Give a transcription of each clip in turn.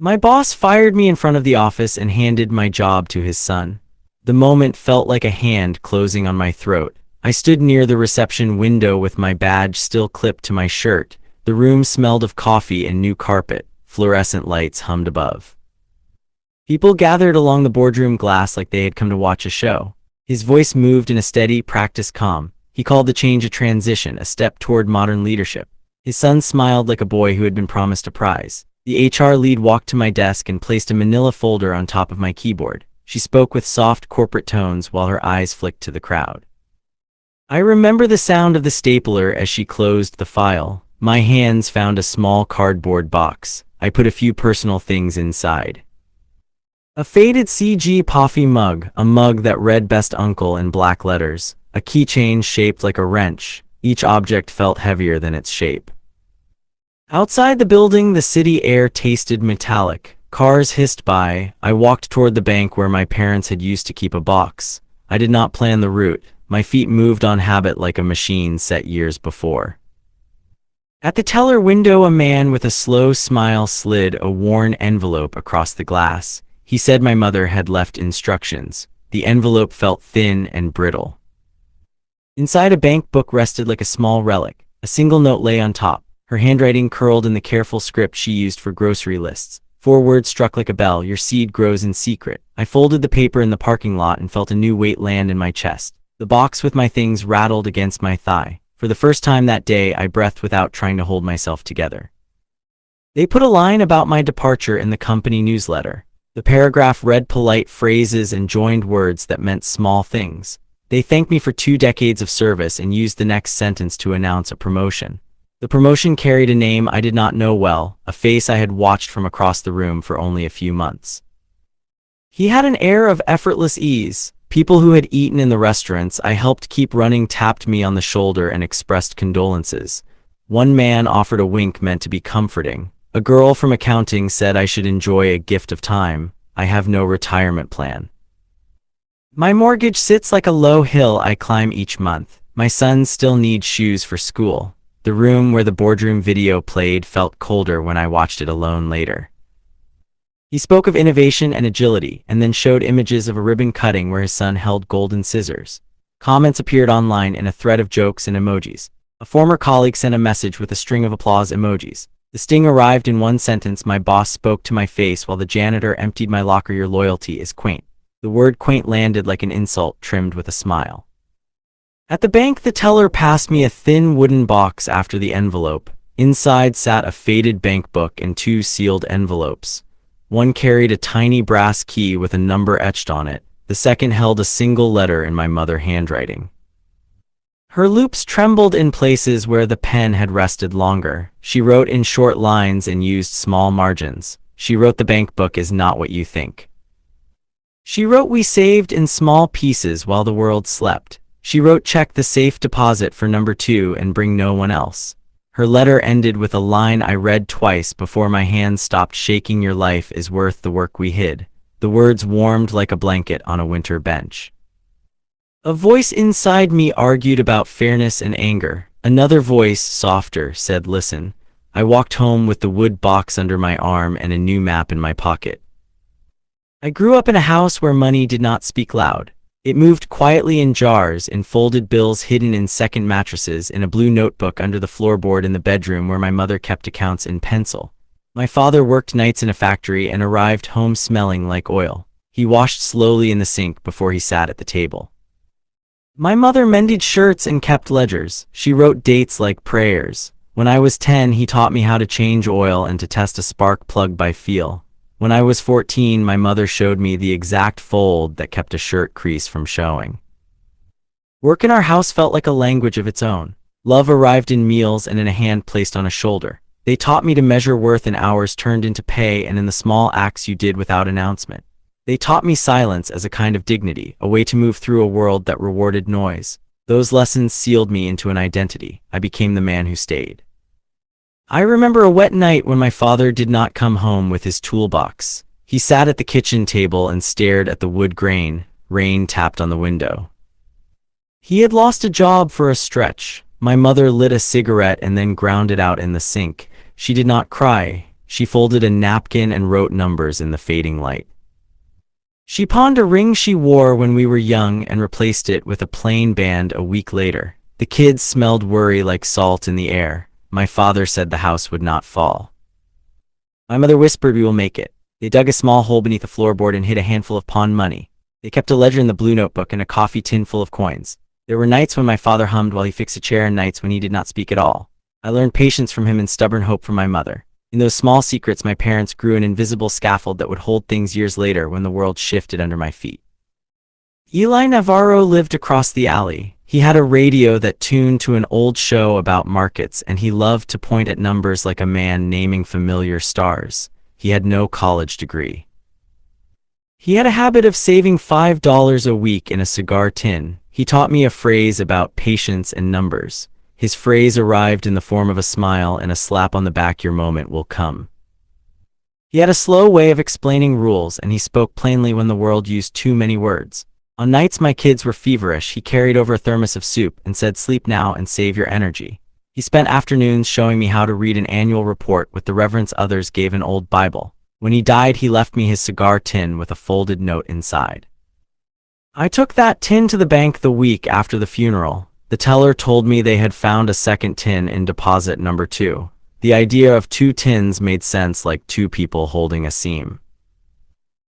My boss fired me in front of the office and handed my job to his son. The moment felt like a hand closing on my throat. I stood near the reception window with my badge still clipped to my shirt. The room smelled of coffee and new carpet. Fluorescent lights hummed above. People gathered along the boardroom glass like they had come to watch a show. His voice moved in a steady, practiced calm. He called the change a transition, a step toward modern leadership. His son smiled like a boy who had been promised a prize. The HR lead walked to my desk and placed a manila folder on top of my keyboard. She spoke with soft corporate tones while her eyes flicked to the crowd. I remember the sound of the stapler as she closed the file. My hands found a small cardboard box. I put a few personal things inside. A faded CG coffee mug, a mug that read Best Uncle in black letters, a keychain shaped like a wrench. Each object felt heavier than its shape. Outside the building, the city air tasted metallic. Cars hissed by. I walked toward the bank where my parents had used to keep a box. I did not plan the route. My feet moved on habit like a machine set years before. At the teller window, a man with a slow smile slid a worn envelope across the glass. He said my mother had left instructions. The envelope felt thin and brittle. Inside, a bank book rested like a small relic. A single note lay on top. Her handwriting curled in the careful script she used for grocery lists. 4 words struck like a bell: your seed grows in secret. I folded the paper in the parking lot and felt a new weight land in my chest. The box with my things rattled against my thigh. For the first time that day, I breathed without trying to hold myself together. They put a line about my departure in the company newsletter. The paragraph read polite phrases and joined words that meant small things. They thanked me for 2 decades of service and used the next sentence to announce a promotion. The promotion carried a name I did not know well, a face I had watched from across the room for only a few months. He had an air of effortless ease. People who had eaten in the restaurants I helped keep running tapped me on the shoulder and expressed condolences. One man offered a wink meant to be comforting. A girl from accounting said I should enjoy a gift of time. I have no retirement plan. My mortgage sits like a low hill I climb each month. My son still needs shoes for school. The room where the boardroom video played felt colder when I watched it alone later. He spoke of innovation and agility, and then showed images of a ribbon cutting where his son held golden scissors. Comments appeared online in a thread of jokes and emojis. A former colleague sent a message with a string of applause emojis. The sting arrived in one sentence. My boss spoke to my face while the janitor emptied my locker. Your loyalty is quaint. The word quaint landed like an insult trimmed with a smile. At the bank, the teller passed me a thin wooden box after the envelope. Inside sat a faded bank book and 2 sealed envelopes. One carried a tiny brass key with a number etched on it. The second held a single letter in my mother's handwriting. Her loops trembled in places where the pen had rested longer. She wrote in short lines and used small margins. She wrote, the bank book is not what you think. She wrote, we saved in small pieces while the world slept. She wrote, check the safe deposit for number 2 and bring no one else. Her letter ended with a line I read twice before my hands stopped shaking. Your life is worth the work we hid. The words warmed like a blanket on a winter bench. A voice inside me argued about fairness and anger. Another voice, softer, said, listen. I walked home with the wood box under my arm and a new map in my pocket. I grew up in a house where money did not speak loud. It moved quietly in jars, in folded bills hidden in second mattresses, in a blue notebook under the floorboard in the bedroom where my mother kept accounts in pencil. My father worked nights in a factory and arrived home smelling like oil. He washed slowly in the sink before he sat at the table. My mother mended shirts and kept ledgers. She wrote dates like prayers. When I was 10, he taught me how to change oil and to test a spark plug by feel. When I was 14, my mother showed me the exact fold that kept a shirt crease from showing. Work in our house felt like a language of its own. Love arrived in meals and in a hand placed on a shoulder. They taught me to measure worth in hours turned into pay and in the small acts you did without announcement. They taught me silence as a kind of dignity, a way to move through a world that rewarded noise. Those lessons sealed me into an identity. I became the man who stayed. I remember a wet night when my father did not come home with his toolbox. He sat at the kitchen table and stared at the wood grain. Rain tapped on the window. He had lost a job for a stretch. My mother lit a cigarette and then ground it out in the sink. She did not cry. She folded a napkin and wrote numbers in the fading light. She pawned a ring she wore when we were young and replaced it with a plain band a week later. The kids smelled worry like salt in the air. My father said the house would not fall. My mother whispered we will make it. They dug a small hole beneath the floorboard and hid a handful of pawned money. They kept a ledger in the blue notebook and a coffee tin full of coins. There were nights when my father hummed while he fixed a chair and nights when he did not speak at all. I learned patience from him and stubborn hope from my mother. In those small secrets, my parents grew an invisible scaffold that would hold things years later when the world shifted under my feet. Eli Navarro lived across the alley. He had a radio that tuned to an old show about markets, and he loved to point at numbers like a man naming familiar stars. He had no college degree. He had a habit of saving $5 a week in a cigar tin. He taught me a phrase about patience and numbers. His phrase arrived in the form of a smile and a slap on the back. Your moment will come. He had a slow way of explaining rules, and he spoke plainly when the world used too many words. On nights my kids were feverish, he carried over a thermos of soup and said, "Sleep now and save your energy." He spent afternoons showing me how to read an annual report with the reverence others gave an old Bible. When he died, he left me his cigar tin with a folded note inside. I took that tin to the bank the week after the funeral. The teller told me they had found a second tin in deposit number 2. The idea of 2 tins made sense, like 2 people holding a seam.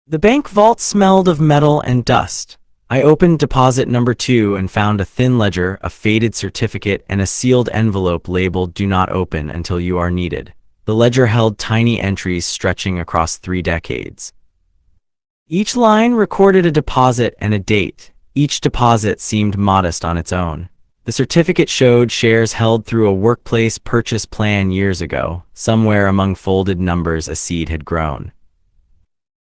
The bank vault smelled of metal and dust. I opened deposit number 2 and found a thin ledger, a faded certificate, and a sealed envelope labeled "Do not open until you are needed." The ledger held tiny entries stretching across 3 decades. Each line recorded a deposit and a date. Each deposit seemed modest on its own. The certificate showed shares held through a workplace purchase plan years ago. Somewhere among folded numbers, a seed had grown.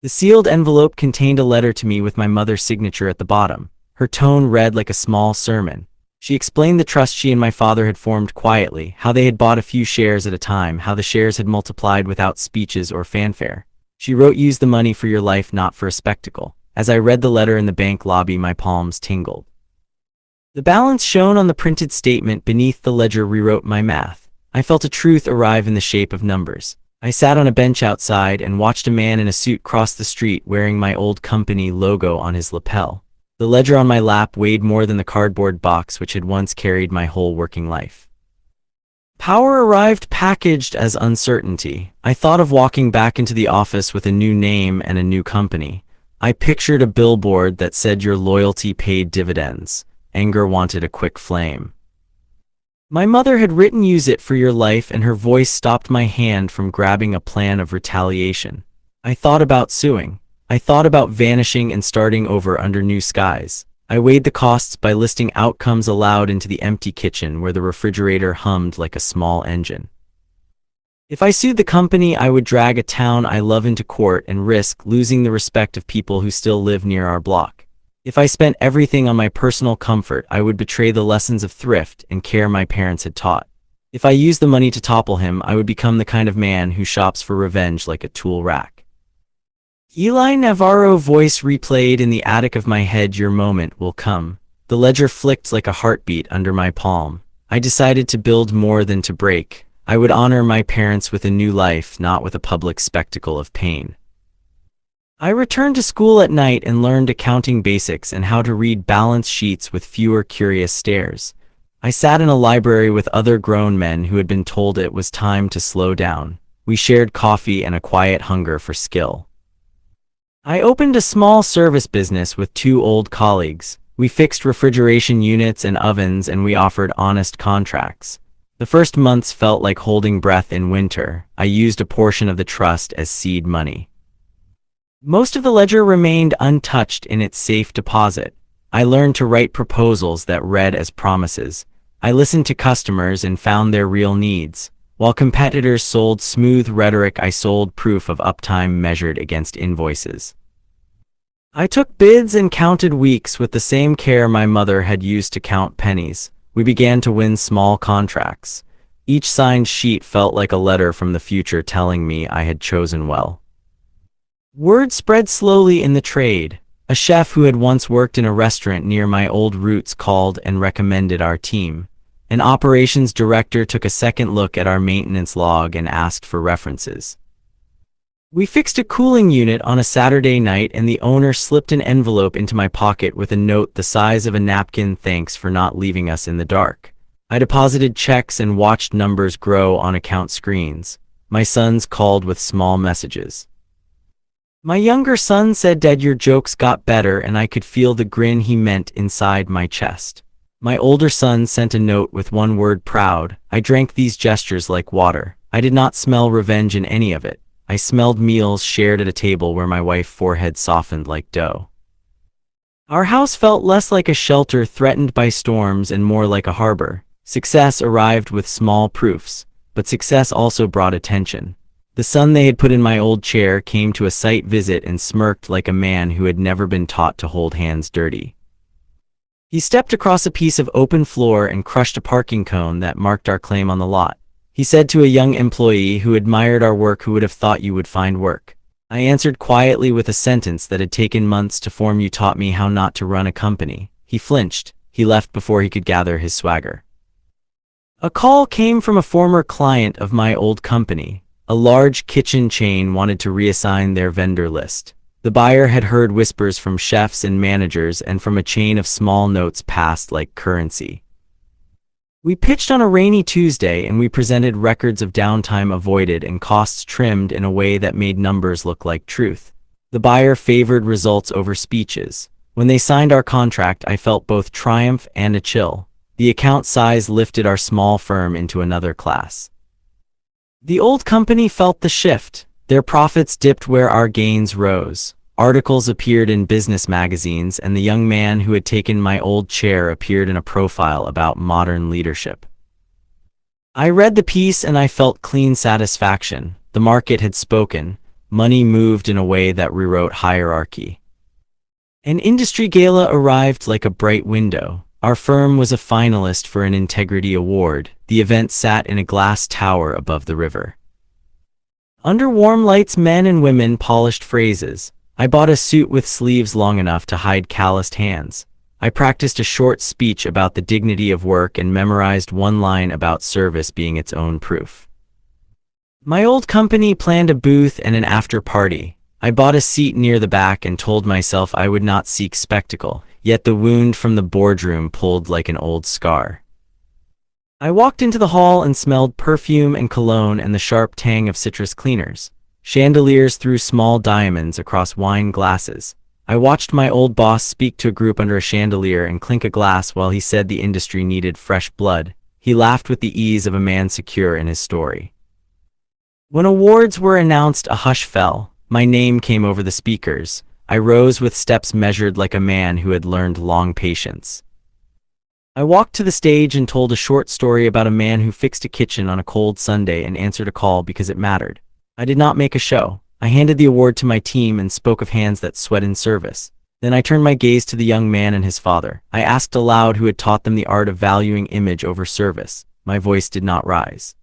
The sealed envelope contained a letter to me with my mother's signature at the bottom. Her tone read like a small sermon. She explained the trust she and my father had formed quietly, how they had bought a few shares at a time, how the shares had multiplied without speeches or fanfare. She wrote, "Use the money for your life, not for a spectacle." As I read the letter in the bank lobby, my palms tingled. The balance shown on the printed statement beneath the ledger rewrote my math. I felt a truth arrive in the shape of numbers. I sat on a bench outside and watched a man in a suit cross the street wearing my old company logo on his lapel. The ledger on my lap weighed more than the cardboard box which had once carried my whole working life. Power arrived packaged as uncertainty. I thought of walking back into the office with a new name and a new company. I pictured a billboard that said, "Your loyalty paid dividends." Anger wanted a quick flame. My mother had written, "Use it for your life," and her voice stopped my hand from grabbing a plan of retaliation. I thought about suing. I thought about vanishing and starting over under new skies. I weighed the costs by listing outcomes aloud into the empty kitchen where the refrigerator hummed like a small engine. If I sued the company, I would drag a town I love into court and risk losing the respect of people who still live near our block. If I spent everything on my personal comfort, I would betray the lessons of thrift and care my parents had taught. If I used the money to topple him, I would become the kind of man who shops for revenge like a tool rack. Eli Navarro voice replayed in the attic of my head, "Your moment will come." The ledger flicked like a heartbeat under my palm. I decided to build more than to break. I would honor my parents with a new life, not with a public spectacle of pain. I returned to school at night and learned accounting basics and how to read balance sheets with fewer curious stares. I sat in a library with other grown men who had been told it was time to slow down. We shared coffee and a quiet hunger for skill. I opened a small service business with 2 old colleagues. We fixed refrigeration units and ovens, and we offered honest contracts. The first months felt like holding breath in winter. I used a portion of the trust as seed money. Most of the ledger remained untouched in its safe deposit. I learned to write proposals that read as promises. I listened to customers and found their real needs. While competitors sold smooth rhetoric, I sold proof of uptime measured against invoices. I took bids and counted weeks with the same care my mother had used to count pennies. We began to win small contracts. Each signed sheet felt like a letter from the future telling me I had chosen well. Word spread slowly in the trade. A chef who had once worked in a restaurant near my old roots called and recommended our team. An operations director took a second look at our maintenance log and asked for references. We fixed a cooling unit on a Saturday night, and the owner slipped an envelope into my pocket with a note the size of a napkin: "Thanks for not leaving us in the dark." I deposited checks and watched numbers grow on account screens. My sons called with small messages. My younger son said, "Dad, your jokes got better," and I could feel the grin he meant inside my chest. My older son sent a note with one word: "proud." I drank these gestures like water. I did not smell revenge in any of it. I smelled meals shared at a table where my wife's forehead softened like dough. Our house felt less like a shelter threatened by storms and more like a harbor. Success arrived with small proofs, but success also brought attention. The son they had put in my old chair came to a site visit and smirked like a man who had never been taught to hold hands dirty. He stepped across a piece of open floor and crushed a parking cone that marked our claim on the lot. He said to a young employee who admired our work, "Who would have thought you would find work?" I answered quietly with a sentence that had taken months to form: "You taught me how not to run a company." He flinched. He left before he could gather his swagger. A call came from a former client of my old company. A large kitchen chain wanted to reassign their vendor list. The buyer had heard whispers from chefs and managers and from a chain of small notes passed like currency. We pitched on a rainy Tuesday, and we presented records of downtime avoided and costs trimmed in a way that made numbers look like truth. The buyer favored results over speeches. When they signed our contract, I felt both triumph and a chill. The account size lifted our small firm into another class. The old company felt the shift. Their profits dipped where our gains rose. Articles appeared in business magazines, and the young man who had taken my old chair appeared in a profile about modern leadership. I read the piece and I felt clean satisfaction. The market had spoken. Money moved in a way that rewrote hierarchy. An industry gala arrived like a bright window. Our firm was a finalist for an integrity award. The event sat in a glass tower above the river. Under warm lights, men and women polished phrases. I bought a suit with sleeves long enough to hide calloused hands. I practiced a short speech about the dignity of work and memorized one line about service being its own proof. My old company planned a booth and an after party. I bought a seat near the back and told myself I would not seek spectacle, yet the wound from the boardroom pulled like an old scar. I walked into the hall and smelled perfume and cologne and the sharp tang of citrus cleaners. Chandeliers threw small diamonds across wine glasses. I watched my old boss speak to a group under a chandelier and clink a glass while he said the industry needed fresh blood. He laughed with the ease of a man secure in his story. When awards were announced, a hush fell. My name came over the speakers. I rose with steps measured like a man who had learned long patience. I walked to the stage and told a short story about a man who fixed a kitchen on a cold Sunday and answered a call because it mattered. I did not make a show. I handed the award to my team and spoke of hands that sweat in service. Then I turned my gaze to the young man and his father. I asked aloud who had taught them the art of valuing image over service. My voice did not rise.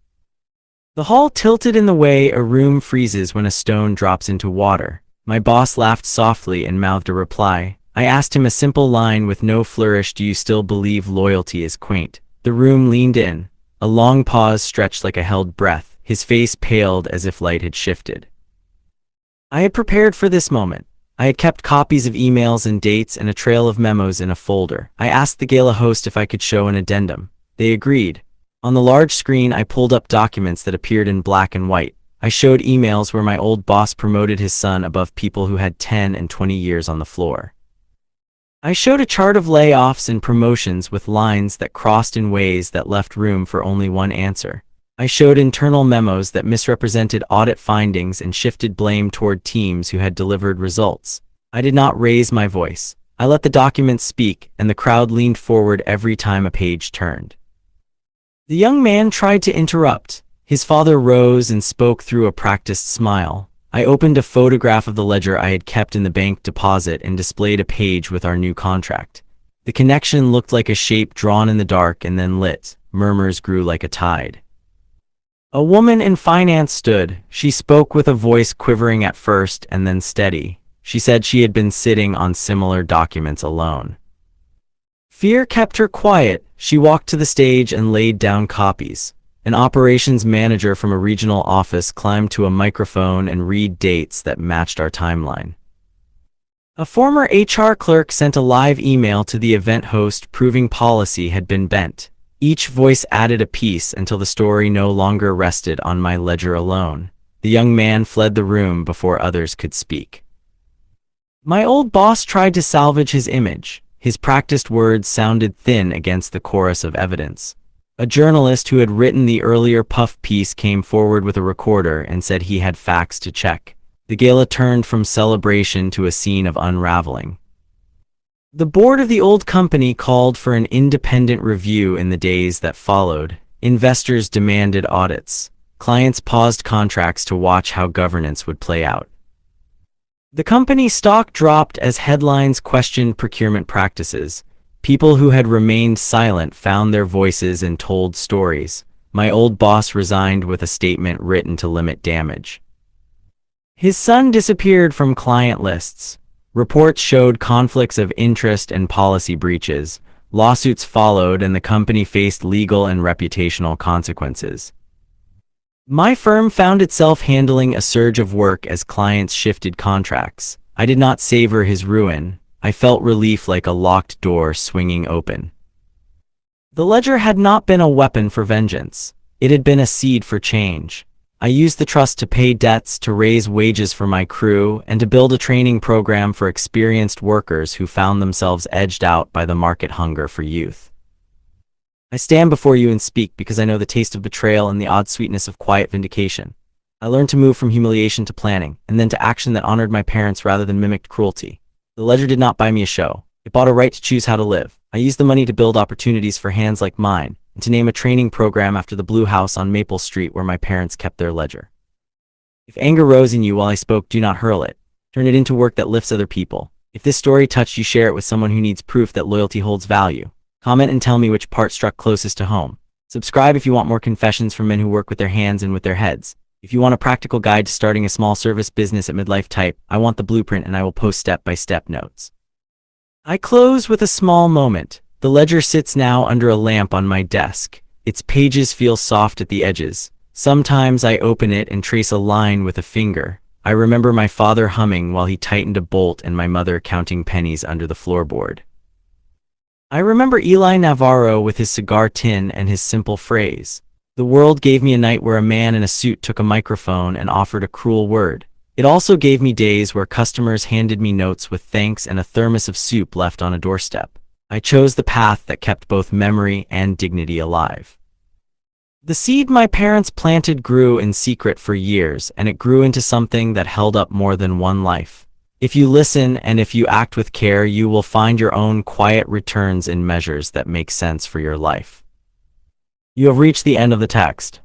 The hall tilted in the way a room freezes when a stone drops into water. My boss laughed softly and mouthed a reply. I asked him a simple line with no flourish: "Do you still believe loyalty is quaint?" The room leaned in. A long pause stretched like a held breath. His face paled as if light had shifted. I had prepared for this moment. I had kept copies of emails and dates and a trail of memos in a folder. I asked the gala host if I could show an addendum. They agreed. On the large screen, I pulled up documents that appeared in black and white. I showed emails where my old boss promoted his son above people who had 10 and 20 years on the floor. I showed a chart of layoffs and promotions with lines that crossed in ways that left room for only one answer. I showed internal memos that misrepresented audit findings and shifted blame toward teams who had delivered results. I did not raise my voice. I let the documents speak, and the crowd leaned forward every time a page turned. The young man tried to interrupt. His father rose and spoke through a practiced smile. I opened a photograph of the ledger I had kept in the bank deposit and displayed a page with our new contract. The connection looked like a shape drawn in the dark and then lit. Murmurs grew like a tide. A woman in finance stood. She spoke with a voice quivering at first and then steady. She said she had been sitting on similar documents alone. Fear kept her quiet. She walked to the stage and laid down copies. An operations manager from a regional office climbed to a microphone and read dates that matched our timeline. A former HR clerk sent a live email to the event host proving policy had been bent. Each voice added a piece until the story no longer rested on my ledger alone. The young man fled the room before others could speak. My old boss tried to salvage his image. His practiced words sounded thin against the chorus of evidence. A journalist who had written the earlier puff piece came forward with a recorder and said he had facts to check. The gala turned from celebration to a scene of unraveling. The board of the old company called for an independent review in the days that followed. Investors demanded audits. Clients paused contracts to watch how governance would play out. The company stock dropped as headlines questioned procurement practices. People who had remained silent found their voices and told stories. My old boss resigned with a statement written to limit damage. His son disappeared from client lists. Reports showed conflicts of interest and policy breaches. Lawsuits followed and the company faced legal and reputational consequences. My firm found itself handling a surge of work as clients shifted contracts. I did not savor his ruin. I felt relief like a locked door swinging open. The ledger had not been a weapon for vengeance. It had been a seed for change. I used the trust to pay debts, to raise wages for my crew, and to build a training program for experienced workers who found themselves edged out by the market hunger for youth. I stand before you and speak because I know the taste of betrayal and the odd sweetness of quiet vindication. I learned to move from humiliation to planning, and then to action that honored my parents rather than mimicked cruelty. The ledger did not buy me a show. It bought a right to choose how to live. I used the money to build opportunities for hands like mine, and to name a training program after the blue house on Maple Street where my parents kept their ledger. If anger rose in you while I spoke, do not hurl it. Turn it into work that lifts other people. If this story touched you, share it with someone who needs proof that loyalty holds value. Comment and tell me which part struck closest to home. Subscribe if you want more confessions from men who work with their hands and with their heads. If you want a practical guide to starting a small service business at midlife, type I want the blueprint and I will post step-by-step notes. I close with a small moment. The ledger sits now under a lamp on my desk. Its pages feel soft at the edges. Sometimes I open it and trace a line with a finger. I remember my father humming while he tightened a bolt and my mother counting pennies under the floorboard. I remember Eli Navarro with his cigar tin and his simple phrase, "The world gave me a night where a man in a suit took a microphone and offered a cruel word." It also gave me days where customers handed me notes with thanks and a thermos of soup left on a doorstep. I chose the path that kept both memory and dignity alive. The seed my parents planted grew in secret for years, and it grew into something that held up more than one life. If you listen and if you act with care, you will find your own quiet returns in measures that make sense for your life. You have reached the end of the text.